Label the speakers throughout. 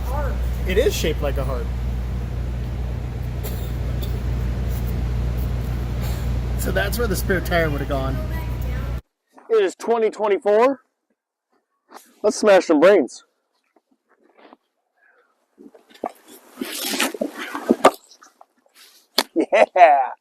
Speaker 1: heart.
Speaker 2: It is shaped like a heart. So that's where the spare tire would have gone.
Speaker 3: It is 2024. Let's smash some brains. Yeah.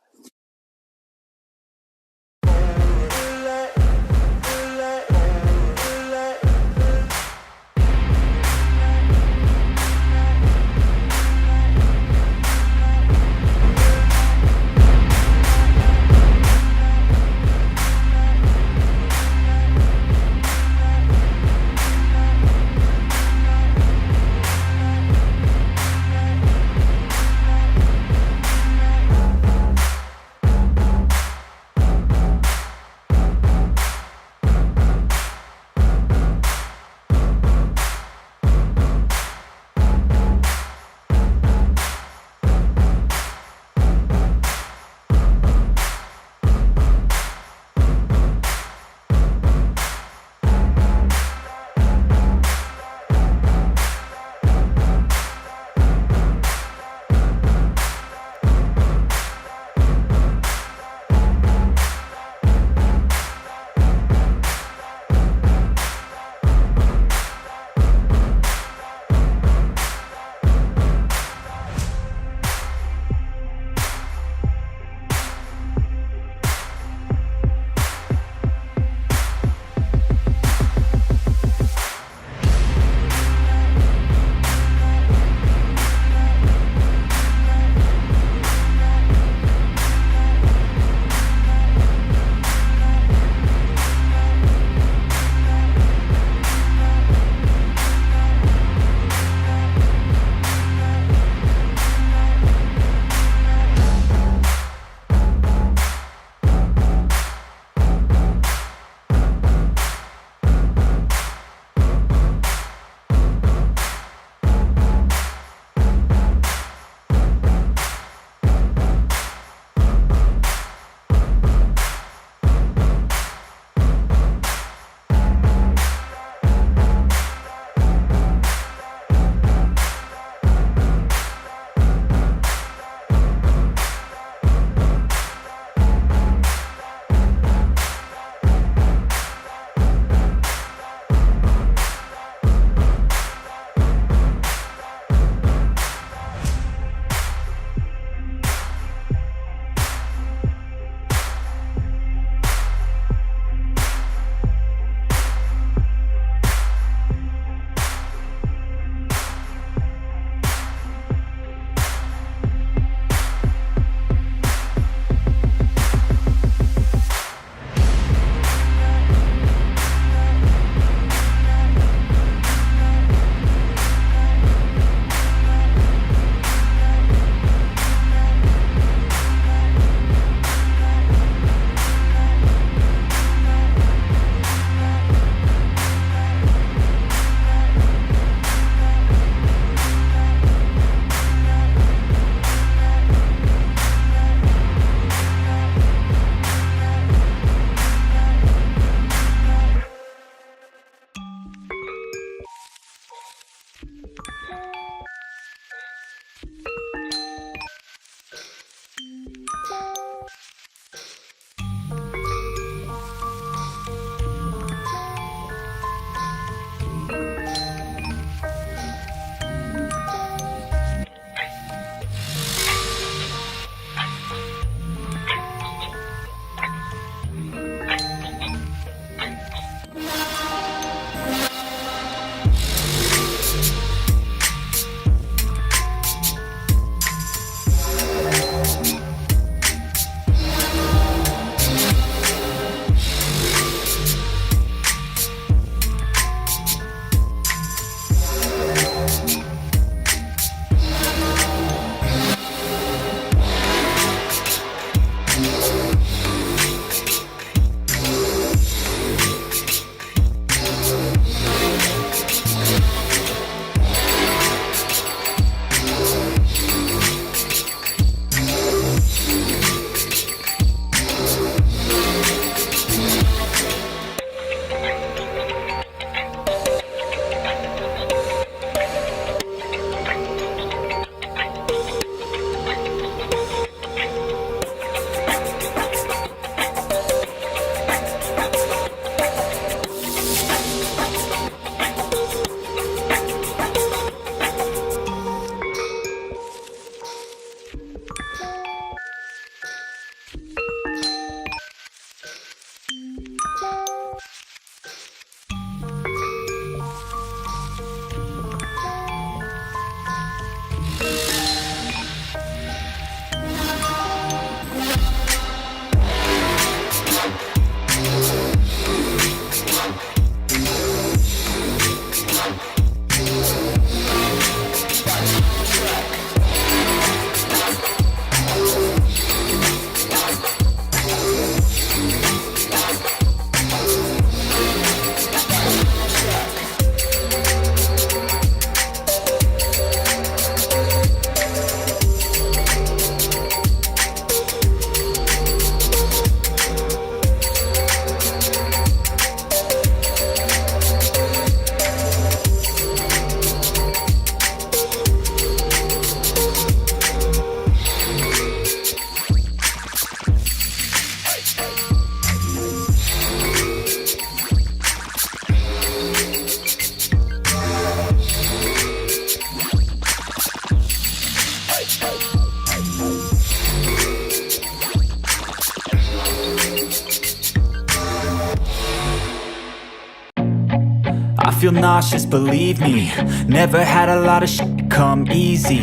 Speaker 1: feel nauseous, believe me. Never had a lot of shit come easy.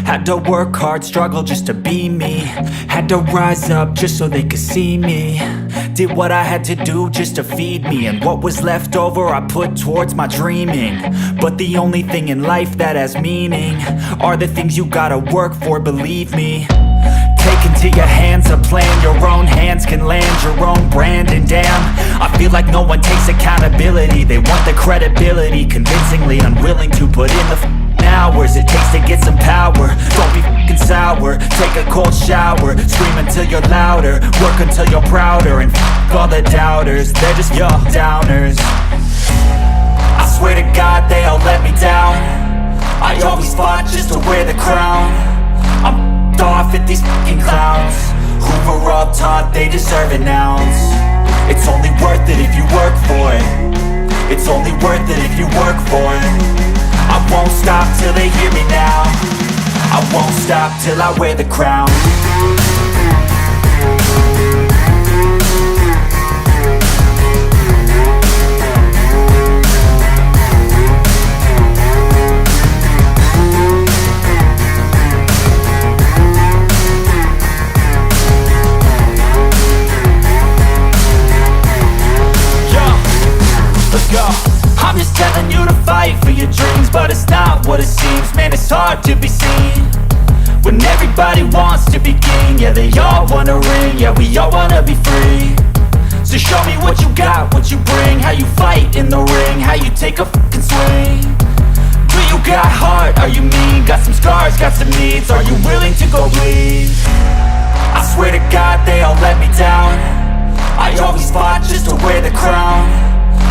Speaker 1: Had to work hard, struggle just to be me. Had to rise up just so they could see me. Did what I had to do just to feed me. And what was left over I put towards my dreaming. But the only thing in life that has meaning are the things you gotta work for, believe me. Take into your hands a plan, your own hands can land your own brand. And damn, I feel like no one takes accountability. They want the credibility, convincingly unwilling to put in the hours it takes to get some power. Don't be f***ing sour, take a cold shower. Scream until you're louder, work until you're prouder. And f*** all the doubters, they're just your downers. I swear to God they all let me down. I always fought just to wear the crown. I'm off at these fucking clowns who were all taught they deserve an ounce. It's only worth it if you work for it. It's only worth it if you work for it. I won't stop till they hear me now. I won't stop till I wear the crown. I'm just telling you to fight for your dreams, but it's not what it seems. Man, it's hard to be seen when everybody wants to be king. Yeah, they all wanna ring, yeah, we all wanna be free. So show me what you got, what you bring, how you fight in the ring, how you take a fucking swing. Do you got heart, are you mean? Got some scars, got some needs, are you willing to go bleed? I swear to God they all let me down. I always fought just to wear the crown.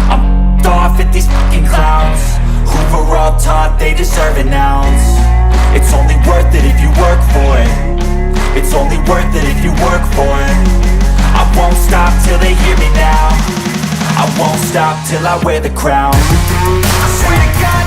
Speaker 1: I'm off at these fucking clowns who were all taught they deserve an ounce. It's only worth it if you work for it. It's only worth it if you work for it. I won't stop till they hear me now. I won't stop till I wear the crown. I swear to God